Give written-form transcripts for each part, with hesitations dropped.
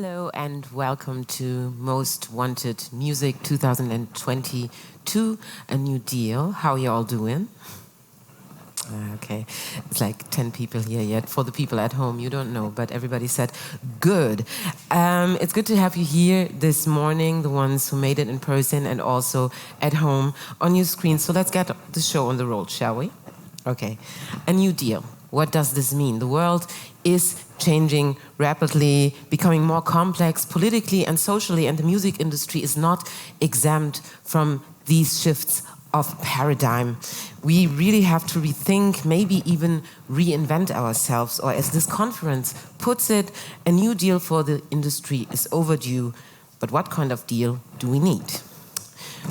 Hello and welcome to Most Wanted Music 2022, A New Deal. How are you all doing? Okay, it's like 10 people here yet. For the people at home, you don't know, but everybody said good. It's good to have you here this morning, the ones who made it in person and also at home on your screen. So let's get the show on the road, shall we? Okay, A New Deal. What does this mean? The world is changing rapidly, becoming more complex politically and socially, and the music industry is not exempt from these shifts of paradigm. We really have to rethink, maybe even reinvent ourselves, or as this conference puts it, a new deal for the industry is overdue. But what kind of deal do we need?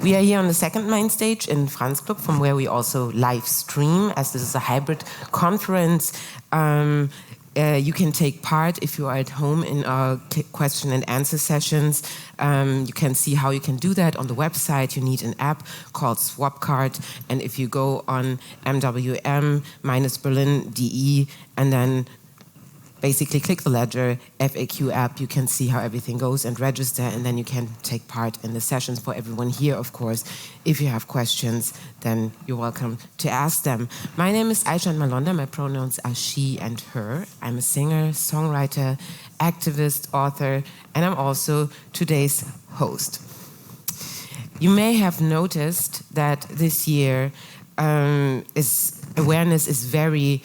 We are here on the second main stage in Frannz Club, from where we also live stream, as this is a hybrid conference. You can take part if you are at home in our question and answer sessions. You can see how you can do that on the website. You need an app called Swapcard, and if you go on mwm-berlin.de and then basically click the ledger FAQ app, you can see how everything goes and register, and then you can take part in the sessions. For everyone here, of course, if you have questions, then you're welcome to ask them. My name is Aishan Malonda. My pronouns are she and her. I'm a singer, songwriter, activist, author, and I'm also today's host. You may have noticed that this year awareness is very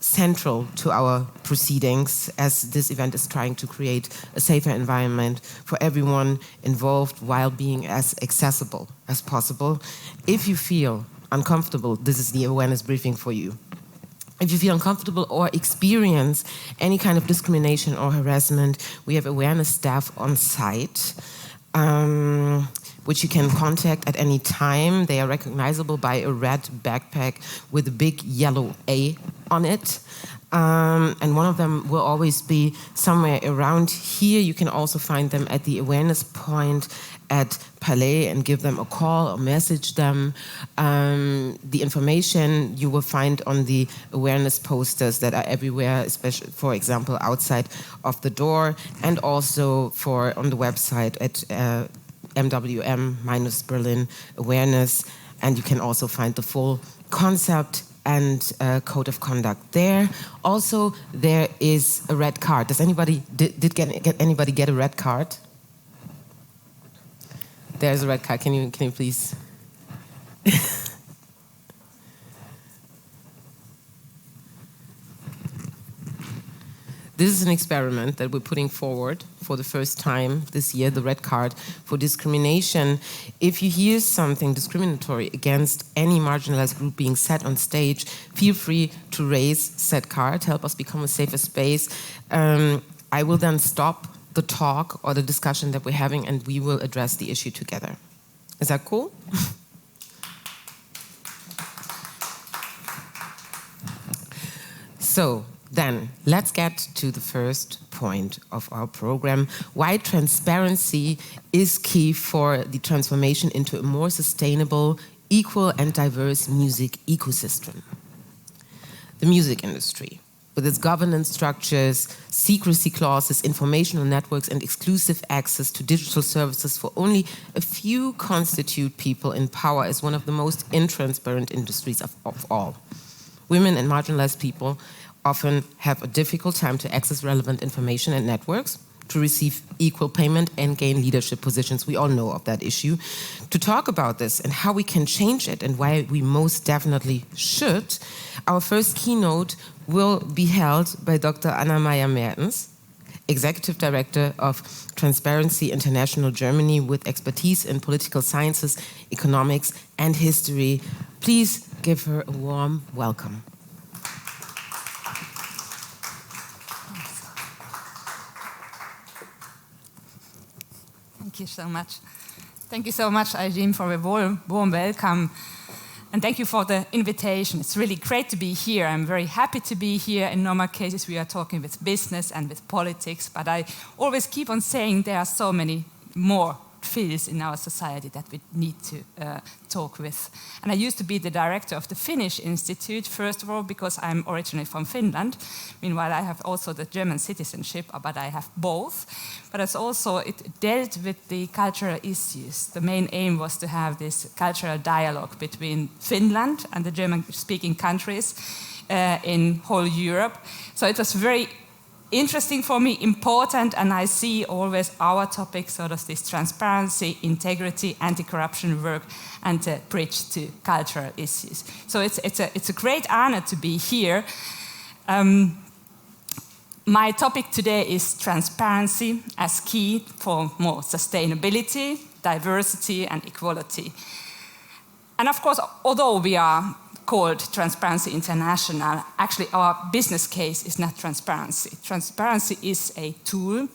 central to our proceedings, as this event is trying to create a safer environment for everyone involved while being as accessible as possible. If you feel uncomfortable, this is the awareness briefing for you. If you feel uncomfortable or experience any kind of discrimination or harassment, we have awareness staff on site, which you can contact at any time. They are recognizable by a red backpack with a big yellow A on it. And one of them will always be somewhere around here. You can also find them at the awareness point at Palais and give them a call or message them. The information you will find on the awareness posters that are everywhere, especially, for example, outside of the door, and also on the website at MWM-Berlin Awareness, and you can also find the full concept and code of conduct there. Also, there is a red card. Does anybody anybody get a red card? There's a red card. Can you please? This is an experiment that we're putting forward for the first time this year, the red card for discrimination. If you hear something discriminatory against any marginalized group being said on stage, feel free to raise said card, help us become a safer space. I will then stop the talk or the discussion that we're having, and we will address the issue together. Is that cool? So, then, let's get to the first point of our program, why transparency is key for the transformation into a more sustainable, equal and diverse music ecosystem. The music industry, with its governance structures, secrecy clauses, informational networks and exclusive access to digital services for only a few constitute people in power, is one of the most intransparent industries of all. Women and marginalized people often have a difficult time to access relevant information and networks, to receive equal payment and gain leadership positions. We all know of that issue. To talk about this and how we can change it and why we most definitely should, our first keynote will be held by Dr. Anna-Maja Mertens, Executive Director of Transparency International Germany, with expertise in political sciences, economics and history. Please give her a warm welcome. Thank you so much. Thank you so much, Aijin, for a warm welcome. And thank you for the invitation. It's really great to be here. I'm very happy to be here. In normal cases, we are talking with business and with politics, but I always keep on saying there are so many more fields in our society that we need to talk with. And I used to be the director of the Finnish Institute, first of all, because I'm originally from Finland. Meanwhile, I have also the German citizenship, but I have both. But it's also, it dealt with the cultural issues. The main aim was to have this cultural dialogue between Finland and the German-speaking countries in whole Europe. So it was very interesting for me, important, and I see always our topic, sort of this transparency, integrity, anti-corruption work, and the bridge to cultural issues. So it's a great honor to be here. My topic today is transparency as key for more sustainability, diversity, and equality. And of course, although we are called Transparency International, actually our business case is not transparency. Transparency is a tool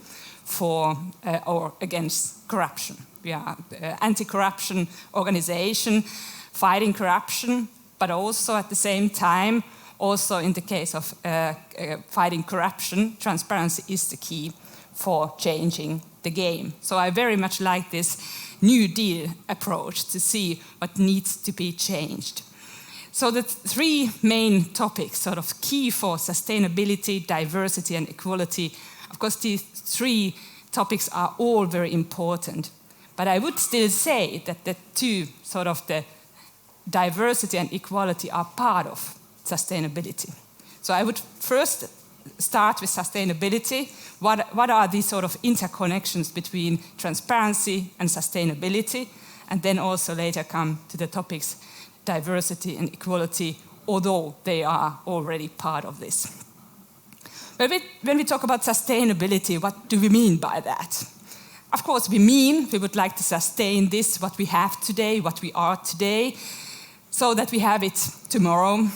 for or against corruption. We are an anti-corruption organization fighting corruption, but also at the same time, also in the case of fighting corruption, transparency is the key for changing the game. So I very much like this New Deal approach to see what needs to be changed. So the three main topics, sort of key for sustainability, diversity, and equality. Of course, these three topics are all very important. But I would still say that the two, sort of the diversity and equality, are part of sustainability. So I would first start with sustainability. What are these sort of interconnections between transparency and sustainability? And then also later come to the topics diversity and equality, although they are already part of this. But when we talk about sustainability, what do we mean by that? Of course, we would like to sustain this, what we have today, what we are today, so that we have it tomorrow,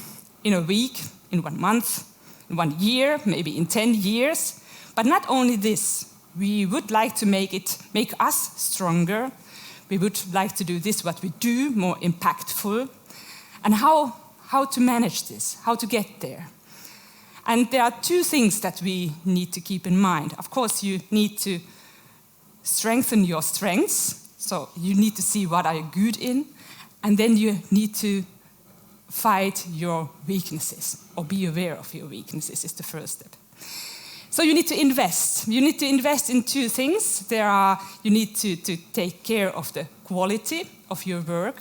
in a week, in 1 month, in 1 year, maybe in 10 years. But not only this, we would like to make us stronger. We would like to do this, what we do, more impactful. And how to manage this, how to get there. And there are two things that we need to keep in mind. Of course, you need to strengthen your strengths. So you need to see what are you good in. And then you need to fight your weaknesses, or be aware of your weaknesses is the first step. So you need to invest. You need to invest in two things. You need to take care of the quality of your work,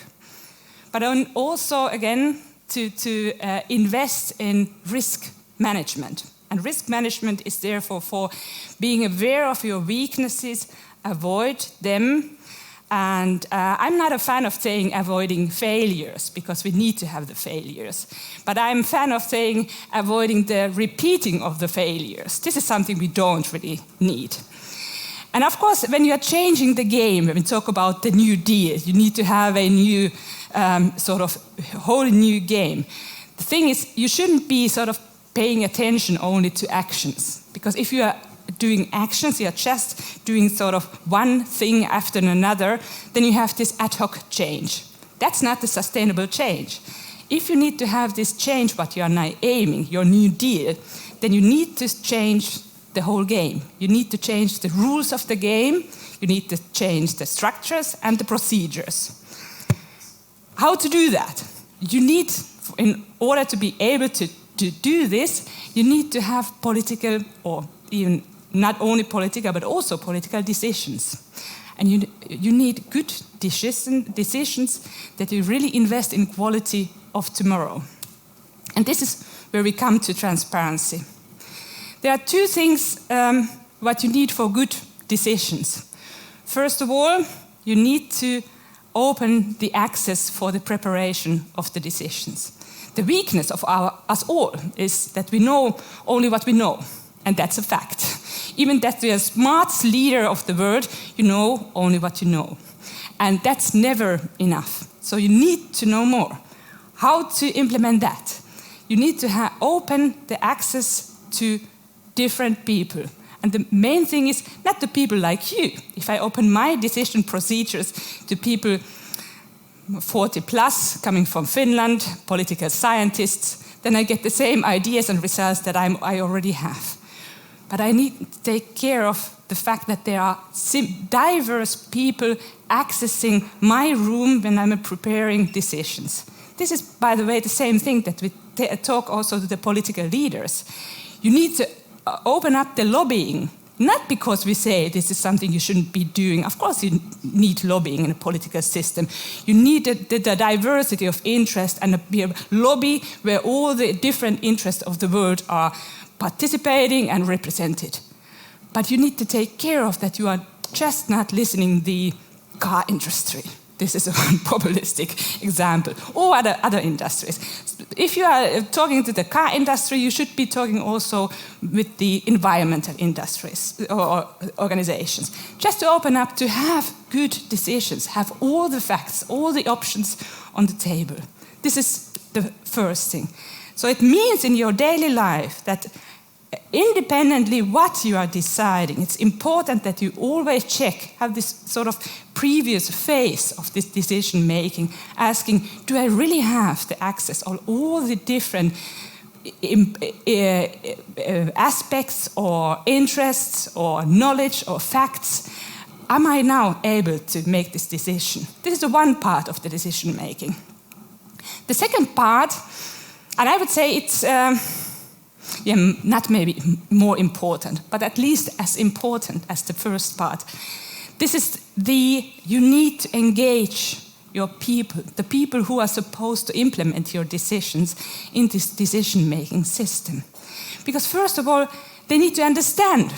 but also, again, to invest in risk management. And risk management is therefore for being aware of your weaknesses, avoid them. And I'm not a fan of saying avoiding failures, because we need to have the failures. But I'm a fan of saying avoiding the repeating of the failures. This is something we don't really need. And of course, when you are changing the game, when we talk about the New Deal, you need to have a new sort of whole new game. The thing is, you shouldn't be sort of paying attention only to actions. Because if you are doing actions, you are just doing sort of one thing after another, then you have this ad hoc change. That's not the sustainable change. If you need to have this change, what you are now aiming, your New Deal, then you need to change the whole game. You need to change the rules of the game, you need to change the structures and the procedures. How to do that? You need, in order to be able to do this, you need to have political, or even not only political, but also political decisions. And you need good decisions that you really invest in quality of tomorrow. And this is where we come to transparency. There are two things what you need for good decisions. First of all, you need to open the access for the preparation of the decisions. The weakness of us all is that we know only what we know, and that's a fact. Even that the smartest leader of the world, you know only what you know. And that's never enough. So you need to know more. How to implement that? You need to open the access to different people. And the main thing is not the people like you. If I open my decision procedures to people 40 plus, coming from Finland, political scientists, then I get the same ideas and results that I already have. but I need to take care of the fact that there are diverse people accessing my room when I'm preparing decisions. This is, by the way, the same thing that we talk also to the political leaders. You need to open up the lobbying, not because we say this is something you shouldn't be doing. Of course you need lobbying in a political system. You need the diversity of interest and a lobby where all the different interests of the world are participating and represented. But you need to take care of that you are just not listening to the car industry. This is a populistic example, or other industries. If you are talking to the car industry, you should be talking also with the environmental industries or organizations. Just to open up to have good decisions, have all the facts, all the options on the table. This is the first thing. So it means in your daily life that independently what you are deciding, it's important that you always check, have this sort of previous phase of this decision making, asking, do I really have the access on all the different aspects or interests or knowledge or facts? Am I now able to make this decision? This is the one part of the decision making. The second part, and I would say it's not maybe more important, but at least as important as the first part. This is you need to engage your people, the people who are supposed to implement your decisions in this decision-making system. Because first of all, they need to understand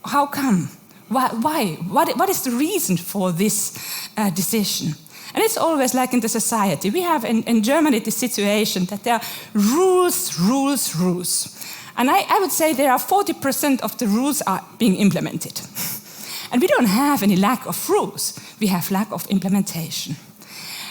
how come, why, what is the reason for this decision. And it's always like in the society. We have in Germany the situation that there are rules, rules, rules. And I would say there are 40% of the rules are being implemented. And we don't have any lack of rules. We have lack of implementation.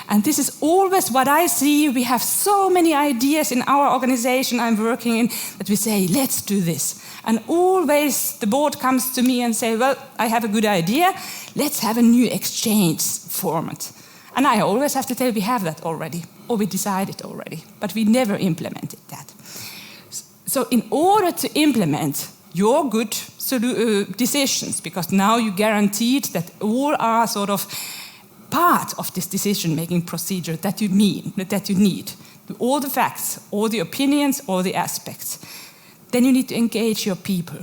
And this is always what I see. We have so many ideas in our organization I'm working in that we say, let's do this. And always the board comes to me and say, well, I have a good idea. Let's have a new exchange format. And I always have to tell we have that already, or we decided already, but we never implemented that. So in order to implement your good decisions, because now you guaranteed that all are sort of part of this decision-making procedure that you need, all the facts, all the opinions, all the aspects, then you need to engage your people.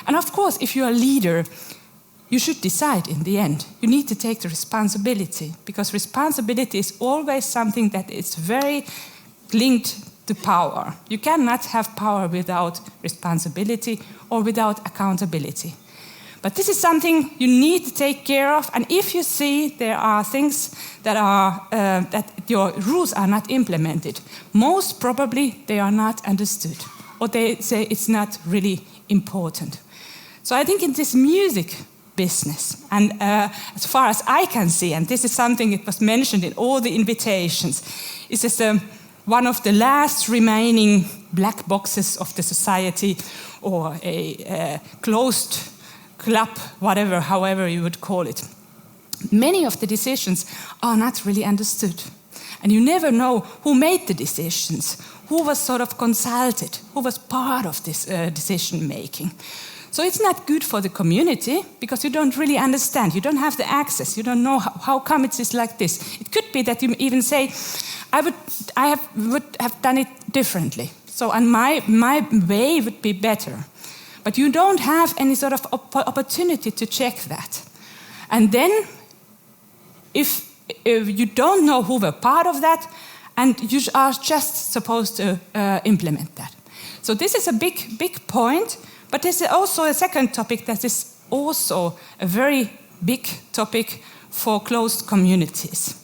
And of course, if you're a leader, you should decide in the end. You need to take the responsibility, because responsibility is always something that is very linked to power. You cannot have power without responsibility or without accountability. But this is something you need to take care of, and if you see there are things that your rules are not implemented, most probably they are not understood, or they say it's not really important. So I think in this music business, and as far as I can see, and this is something that was mentioned in all the invitations, is this one of the last remaining black boxes of the society, or a closed club, however you would call it. Many of the decisions are not really understood. And you never know who made the decisions, who was sort of consulted, who was part of this decision making. So it's not good for the community, because you don't really understand, you don't have the access, you don't know how come it is like this. It could be that you even say, I would have done it differently. So, and my way would be better. But you don't have any sort of opportunity to check that. And then, if you don't know who were part of that, and you are just supposed to implement that. So this is a big point, but there's also a second topic that is also a very big topic for closed communities.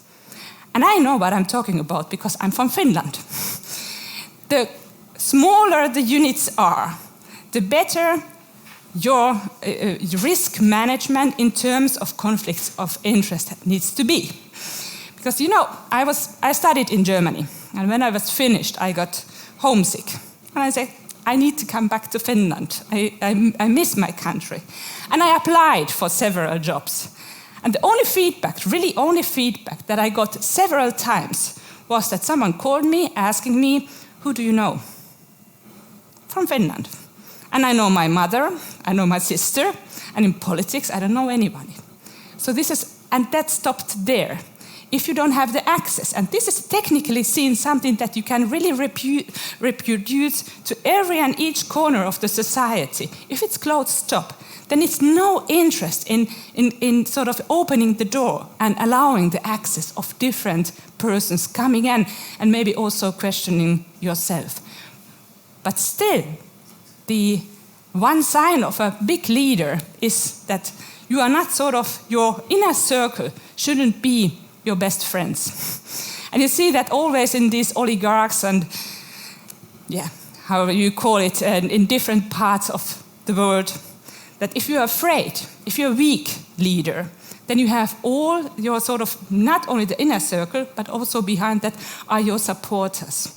And I know what I'm talking about because I'm from Finland. The smaller the units are, the better your risk management in terms of conflicts of interest needs to be. Because, you know, I studied in Germany, and when I was finished, I got homesick. And I said, I need to come back to Finland. I miss my country. And I applied for several jobs. And the only feedback, really only feedback that I got several times was that someone called me asking me, who do you know? From Finland. And I know my mother, I know my sister, and in politics, I don't know anybody. So and that stopped there. If you don't have the access, and this is technically seen something that you can really reproduce to every and each corner of the society. If it's closed stop, then it's no interest in sort of opening the door and allowing the access of different persons coming in and maybe also questioning yourself. But still, the one sign of a big leader is that you are not sort of, your inner circle shouldn't be your best friends. And you see that always in these oligarchs and, however you call it, in different parts of the world, that if you're afraid, if you're a weak leader, then you have all your sort of, not only the inner circle, but also behind that are your supporters.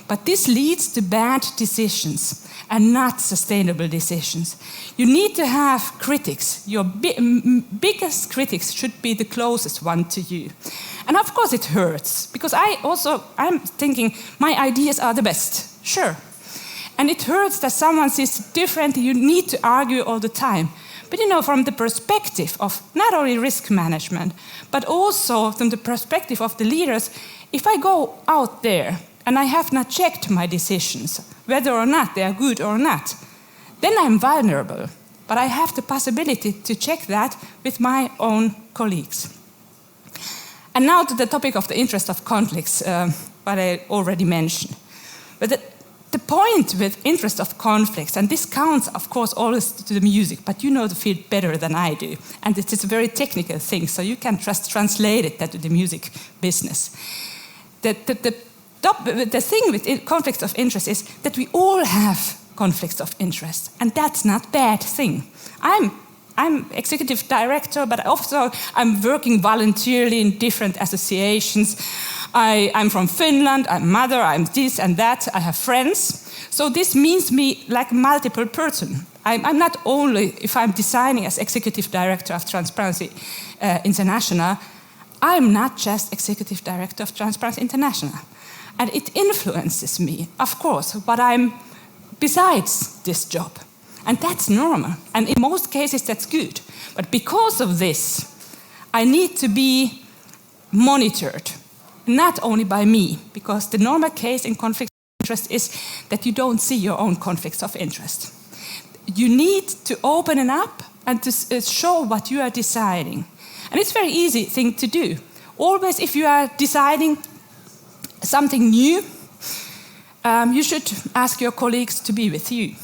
But this leads to bad decisions and not sustainable decisions. You need to have critics. Your biggest critics should be the closest one to you. And of course it hurts, because I'm thinking my ideas are the best, sure. And it hurts that someone sees differently. You need to argue all the time. But from the perspective of not only risk management, but also from the perspective of the leaders, if I go out there and I have not checked my decisions, whether or not they are good or not, then I'm vulnerable. But I have the possibility to check that with my own colleagues. And now to the topic of the interest of conflicts, what I already mentioned. But the point with interest of conflicts, and this counts, of course, always to the music, but you know the field better than I do. And it is a very technical thing, so you can just translate it to the music business. The thing with conflicts of interest is that we all have conflicts of interest, and that's not a bad thing. I'm executive director, but also I'm working voluntarily in different associations. I'm from Finland, I'm mother, I'm this and that, I have friends. So this means me like a multiple person. I'm not only, if I'm designing as executive director of Transparency International, I'm not just executive director of Transparency International. And it influences me, of course, but I'm besides this job. And that's normal. And in most cases, that's good. But because of this, I need to be monitored, not only by me, because the normal case in conflict of interest is that you don't see your own conflicts of interest. You need to open it up and to show what you are deciding. And it's a very easy thing to do. Always, if you are deciding something new, you should ask your colleagues to be with you,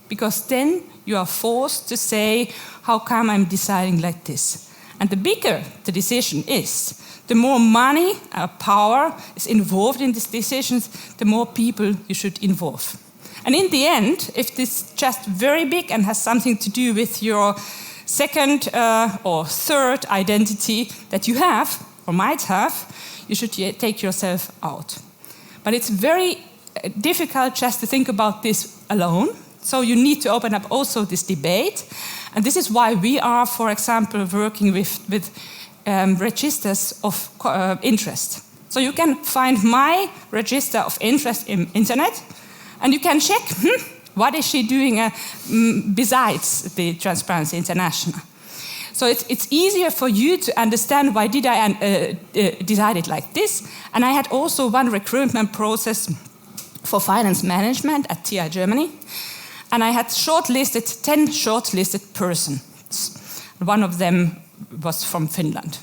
because then you are forced to say, how come I'm deciding like this? And the bigger the decision is, the more money, power is involved in these decisions, the more people you should involve. And in the end, if this is just very big and has something to do with your second or third identity that you have, or might have, you should take yourself out. But it's very difficult just to think about this alone. So you need to open up also this debate. And this is why we are, for example, working with registers of interest. So you can find my register of interest in internet, and you can check, what is she doing besides the Transparency International? So it's easier for you to understand why did I decide it like this. And I had also one recruitment process for finance management at TI Germany. And I had 10 shortlisted persons. One of them was from Finland.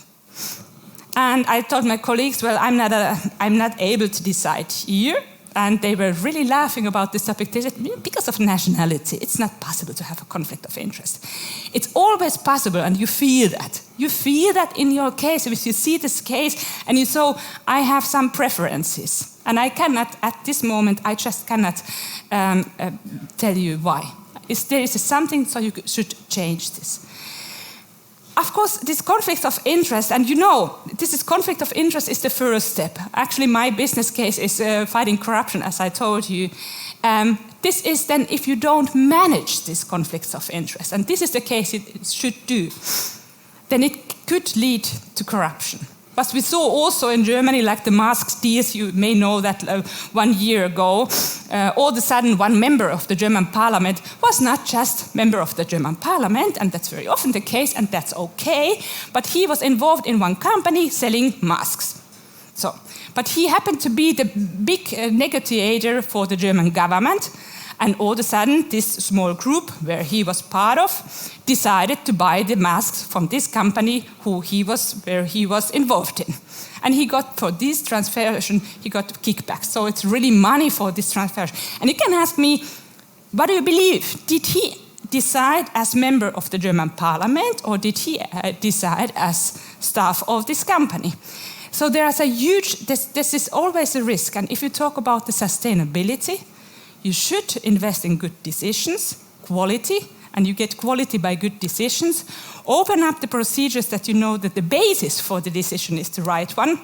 And I told my colleagues, well, I'm not able to decide here. And they were really laughing about this topic. They said, because of nationality, it's not possible to have a conflict of interest. It's always possible, and you feel that. You feel that in your case. If you see this case, and you say, I have some preferences. And I cannot, at this moment, I just cannot tell you why. There is something, so you should change this. Of course, this conflict of interest, and this conflict of interest is the first step. Actually, my business case is fighting corruption, as I told you. This is then if you don't manage these conflicts of interest, and this is the case it should do, then it could lead to corruption. But we saw also in Germany, like the mask deals, you may know that 1 year ago, all of a sudden one member of the German parliament was not just member of the German parliament, and that's very often the case, and that's okay, but he was involved in one company selling masks. So, but he happened to be the big negotiator for the German government, and all of a sudden this small group where he was part of decided to buy the masks from this company where he was involved in. And he got, for this transaction, he got kickbacks. So it's really money for this transaction. And you can ask me, what do you believe? Did he decide as member of the German parliament, or did he decide as staff of this company? So there's a huge, this is always a risk. And if you talk about the sustainability, you should invest in good decisions, quality, and you get quality by good decisions. Open up the procedures that you know that the basis for the decision is the right one,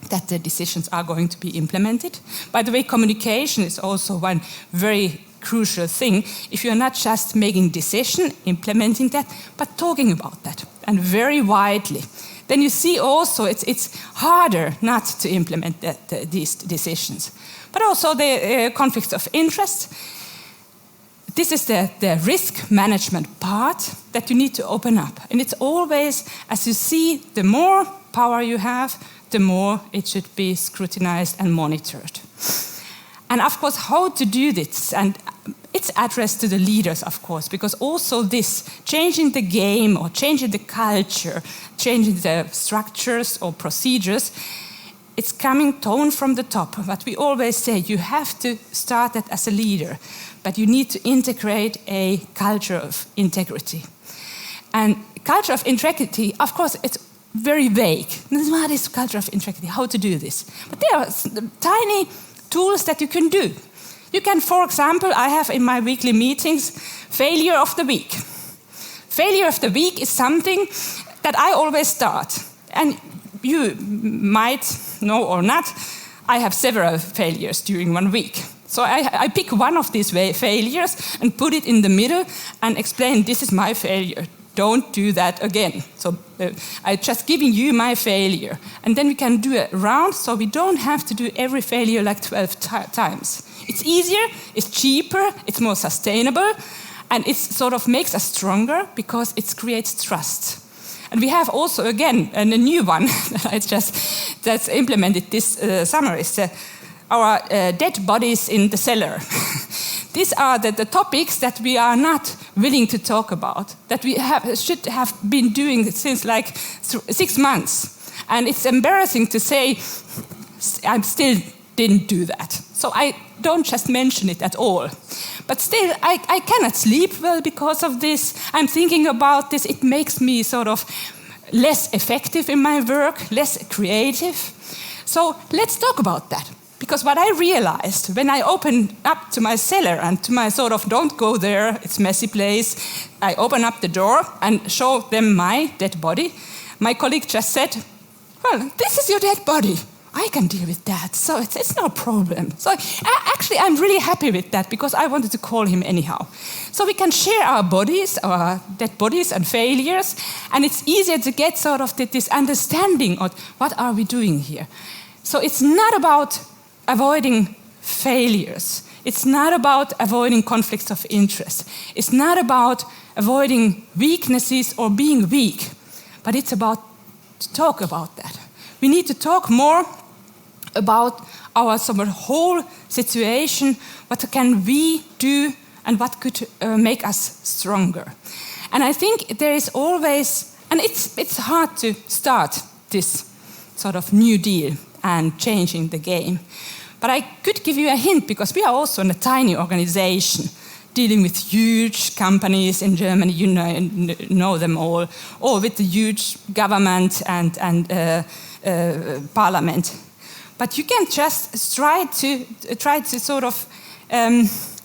that the decisions are going to be implemented. By the way, communication is also one very crucial thing. If you're not just making decision, implementing that, but talking about that, and very widely, then you see also it's harder not to implement these decisions. But also the conflicts of interest. This is the risk management part that you need to open up. And it's always, as you see, the more power you have, the more it should be scrutinized and monitored. And of course, how to do this? And it's addressed to the leaders, of course, because also this, changing the game or changing the culture, changing the structures or procedures, it's coming tone from the top. But we always say you have to start that as a leader, but you need to integrate a culture of integrity. And culture of integrity, of course, it's very vague. What is culture of integrity? How to do this? But there are tiny tools that you can do. You can, for example, I have in my weekly meetings, failure of the week. Failure of the week is something that I always start. And you might know or not, I have several failures during 1 week. So I pick one of these failures and put it in the middle and explain, this is my failure. Don't do that again. So I'm just giving you my failure. And then we can do a round, so we don't have to do every failure like 12 times. It's easier, it's cheaper, it's more sustainable, and it sort of makes us stronger because it creates trust. And we have also, again, a new one that's implemented this summer is our dead bodies in the cellar. These are the topics that we are not willing to talk about, that we should have been doing since like 6 months. And it's embarrassing to say, I still didn't do that. So I don't just mention it at all. But still, I cannot sleep well because of this. I'm thinking about this. It makes me sort of less effective in my work, less creative. So let's talk about that. Because what I realized when I opened up to my cellar and to my sort of, don't go there, it's a messy place, I open up the door and show them my dead body, my colleague just said, well, this is your dead body. I can deal with that, so it's no problem. So actually, I'm really happy with that because I wanted to call him anyhow. So we can share our bodies, our dead bodies and failures, and it's easier to get sort of this understanding of what are we doing here. So it's not about avoiding failures. It's not about avoiding conflicts of interest. It's not about avoiding weaknesses or being weak, but it's about to talk about that. We need to talk more about our sort of whole situation, what can we do and what could make us stronger. And I think there is always, and it's hard to start this sort of new deal and changing the game. But I could give you a hint because we are also in a tiny organization dealing with huge companies in Germany, you know them all, or with the huge government and parliament. But you can just try to sort of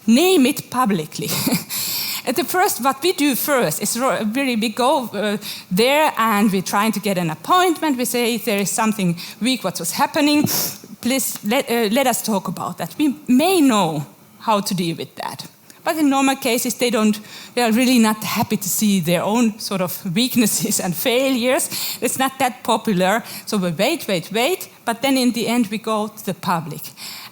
name it publicly. What we do first is really we go there and we're trying to get an appointment. We say if there is something weak, what was happening, please let us talk about that. We may know how to deal with that. But in normal cases, they are really not happy to see their own sort of weaknesses and failures. It's not that popular. So we wait, but then in the end we go to the public.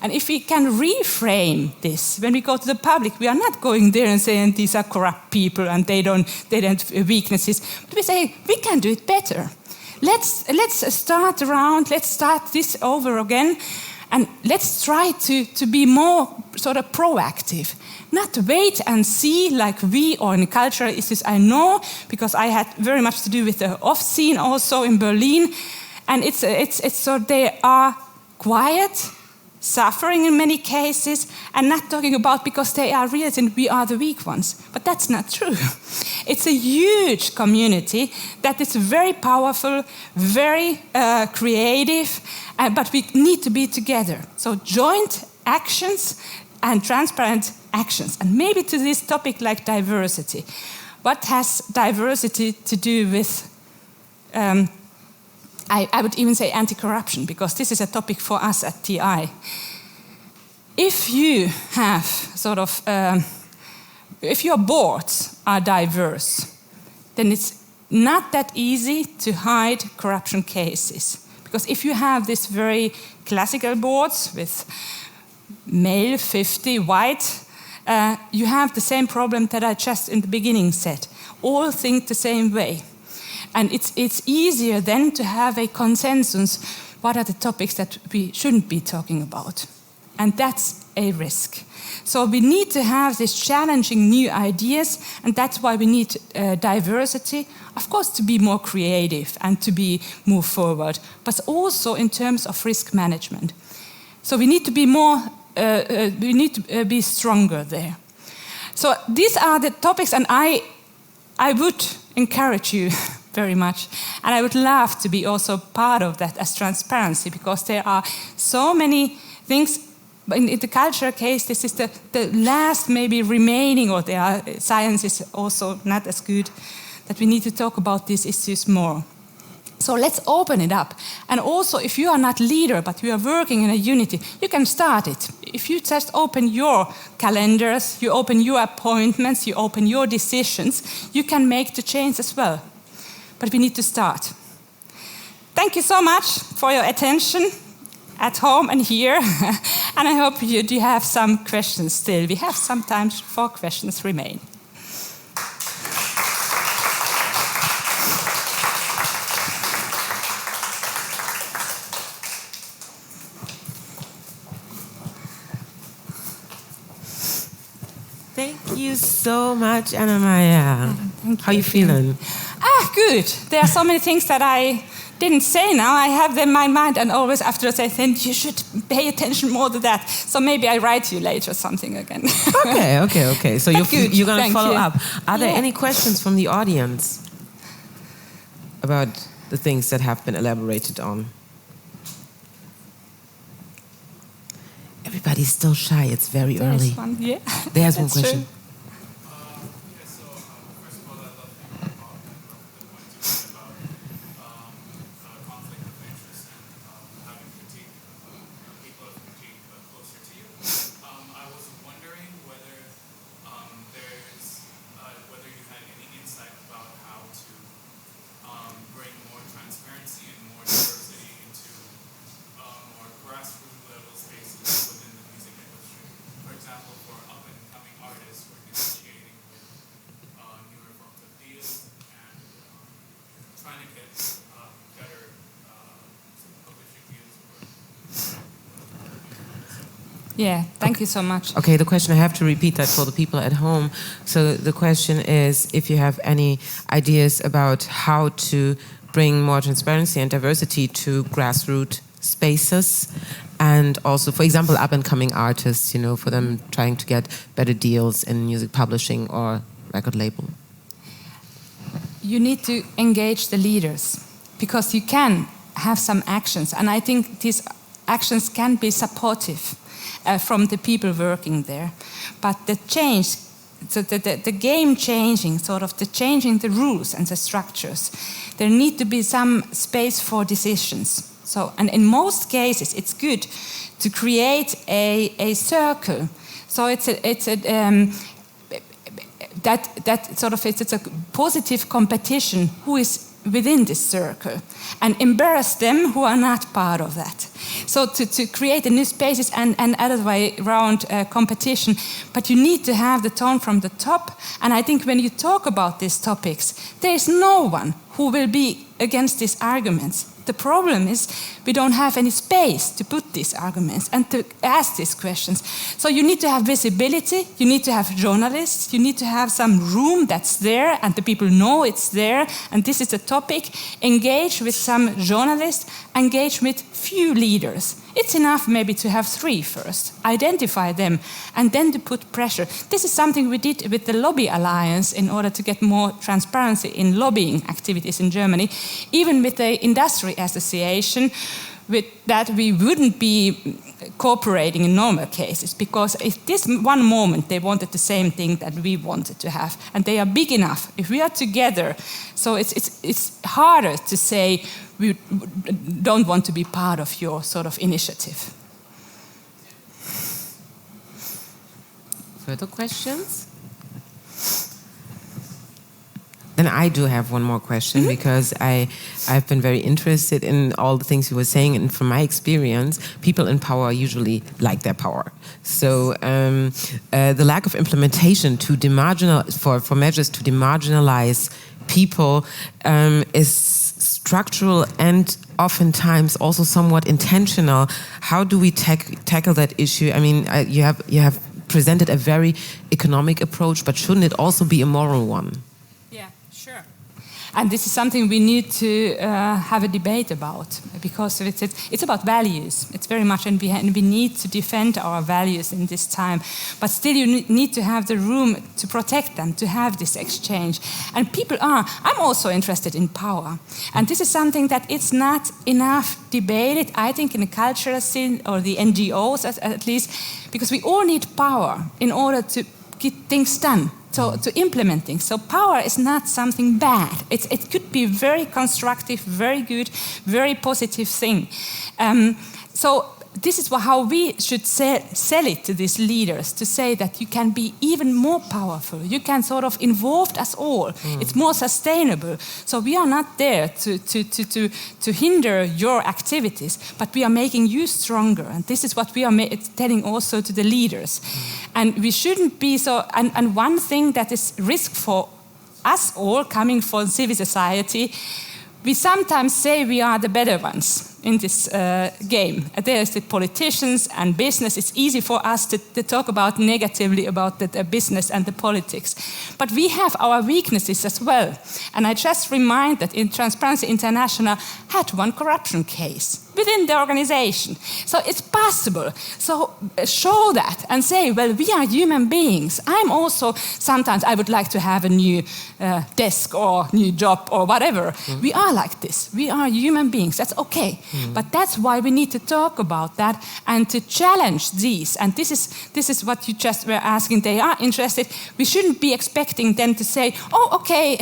And if we can reframe this, when we go to the public, we are not going there and saying these are corrupt people and they don't have weaknesses. But we say we can do it better. Let's start this over again, and let's try to be more sort of proactive. Not wait and see like we or in cultural issues. I know because I had very much to do with the off scene also in Berlin, and it's so they are quiet, suffering in many cases, and not talking about because they are realizing we are the weak ones. But that's not true. It's a huge community that is very powerful, very creative, but we need to be together. So joint actions and transparent actions. And maybe to this topic like diversity. What has diversity to do with, I would even say anti-corruption, because this is a topic for us at TI. If you have sort of, if your boards are diverse, then it's not that easy to hide corruption cases. Because if you have these very classical boards with male, 50, white, you have the same problem that I just in the beginning said. All think the same way. And it's easier then to have a consensus. What are the topics that we shouldn't be talking about? And that's a risk. So we need to have these challenging new ideas, and that's why we need diversity, of course, to be more creative and to move forward, but also in terms of risk management. So we need to be more, we need to be stronger there. So these are the topics, and I would encourage you very much, and I would love to be also part of that as transparency, because there are so many things. In the cultural case, this is the last maybe remaining, or science is also not as good, that we need to talk about these issues more. So let's open it up. And also, if you are not leader, but you are working in a unity, you can start it. If you just open your calendars, you open your appointments, you open your decisions, you can make the change as well. But we need to start. Thank you so much for your attention at home and here. And I hope you do have some questions still. We have some time for questions remain. Thank you so much, Anna-Maja. How are you feeling? Good. There are so many things that I didn't say now. I have them in my mind, and always afterwards I think you should pay attention more to that. So maybe I write you later something again. Okay. So you're going to follow up. Are there any questions from the audience about the things that have been elaborated on? Everybody's still shy. It's very early. One, yeah. There's one question. True. Yeah, thank you so much. Okay, the question, I have to repeat that for the people at home. So the question is if you have any ideas about how to bring more transparency and diversity to grassroots spaces, and also, for example, up-and-coming artists, for them trying to get better deals in music publishing or record label. You need to engage the leaders, because you can have some actions, and I think these actions can be supportive from the people working there. But the change, so the game changing, sort of the changing the rules and the structures, there need to be some space for decisions. So, and in most cases, it's good to create a circle. So it's that sort of it's a positive competition who is within this circle, and embarrass them who are not part of that. So to create a new spaces and other way around competition, but you need to have the tone from the top. And I think when you talk about these topics, there is no one who will be against these arguments. The problem is we don't have any space to put these arguments and to ask these questions. So you need to have visibility, you need to have journalists, you need to have some room that's there and the people know it's there and this is the topic. Engage with some journalists, engage with few leaders. It's enough maybe to have 3 first, identify them, and then to put pressure. This is something we did with the Lobby Alliance in order to get more transparency in lobbying activities in Germany, even with the Industry Association, with that we wouldn't be cooperating in normal cases, because if this one moment they wanted the same thing that we wanted to have, and they are big enough, if we are together, so it's harder to say we don't want to be part of your sort of initiative. Further questions? Then I do have one more question, because I've been very interested in all the things you were saying, and from my experience, people in power usually like their power. So the lack of implementation to for measures to demarginalize people is structural and oftentimes also somewhat intentional. How do we tackle that issue? I mean, you have presented a very economic approach, but shouldn't it also be a moral one? Yeah, sure. And this is something we need to have a debate about, because it's about values. It's very much, and we need to defend our values in this time. But still, you need to have the room to protect them, to have this exchange. And I'm also interested in power. And this is something that it's not enough debated, I think, in the cultural scene or the NGOs at least, because we all need power in order to get things done. So to implement things. So power is not something bad. It could be very constructive, very good, very positive thing. So this is how we should sell it to these leaders, to say that you can be even more powerful. You can sort of involve us all. It's more sustainable. So we are not there to hinder your activities, but we are making you stronger. And this is what we are telling also to the leaders. And we shouldn't be so. And one thing that is risk for us all coming from civil society, we sometimes say we are the better ones in this game. There's the politicians and business. It's easy for us to talk about negatively about the business and the politics. But we have our weaknesses as well. And I just remind that Transparency International had one corruption case within the organization. So it's possible. So show that and say, well, we are human beings. I'm also, sometimes I would like to have a new desk or new job or whatever. We are like this. We are human beings. That's okay. But that's why we need to talk about that and to challenge these. And this is what you just were asking. They are interested. We shouldn't be expecting them to say, oh, okay,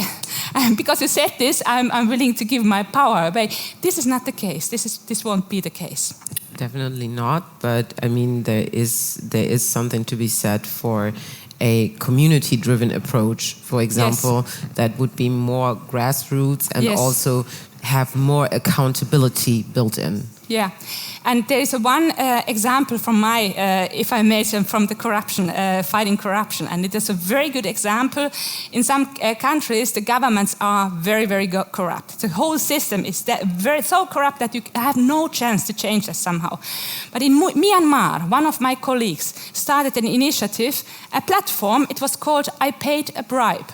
because you said this, I'm willing to give my power away. This is not the case. This won't be the case. Definitely not. But I mean, there is something to be said for a community-driven approach, for example, that would be more grassroots and also have more accountability built in. Yeah, and there is one example from if I may, from the corruption, fighting corruption, and it is a very good example. In some countries, the governments are very, very corrupt. The whole system is so corrupt that you have no chance to change that somehow. But in Myanmar, one of my colleagues started an initiative, a platform. It was called "I Paid a Bribe."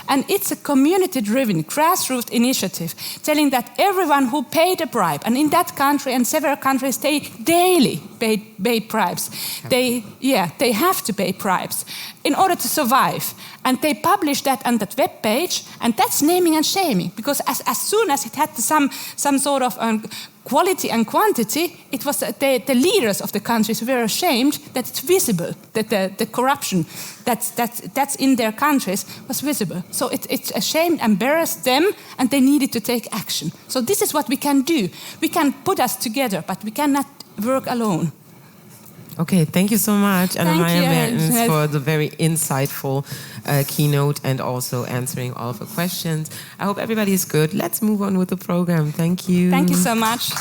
And it's a community-driven, grassroots initiative telling that everyone who paid a bribe, and in that country and several countries, they daily pay bribes. They have to pay bribes in order to survive. And they published that on that web page, and that's naming and shaming, because as soon as it had some sort of quality and quantity, it was the leaders of the countries were ashamed that it's visible, that the corruption that's in their countries was visible. So it's ashamed, embarrassed them, and they needed to take action. So this is what we can do. We can put us together, but we cannot work alone. Okay, thank you so much, Anna-Maria Mertens, Jeanette. for the very insightful keynote and also answering all of the questions. I hope everybody is good. Let's move on with the program. Thank you. Thank you so much.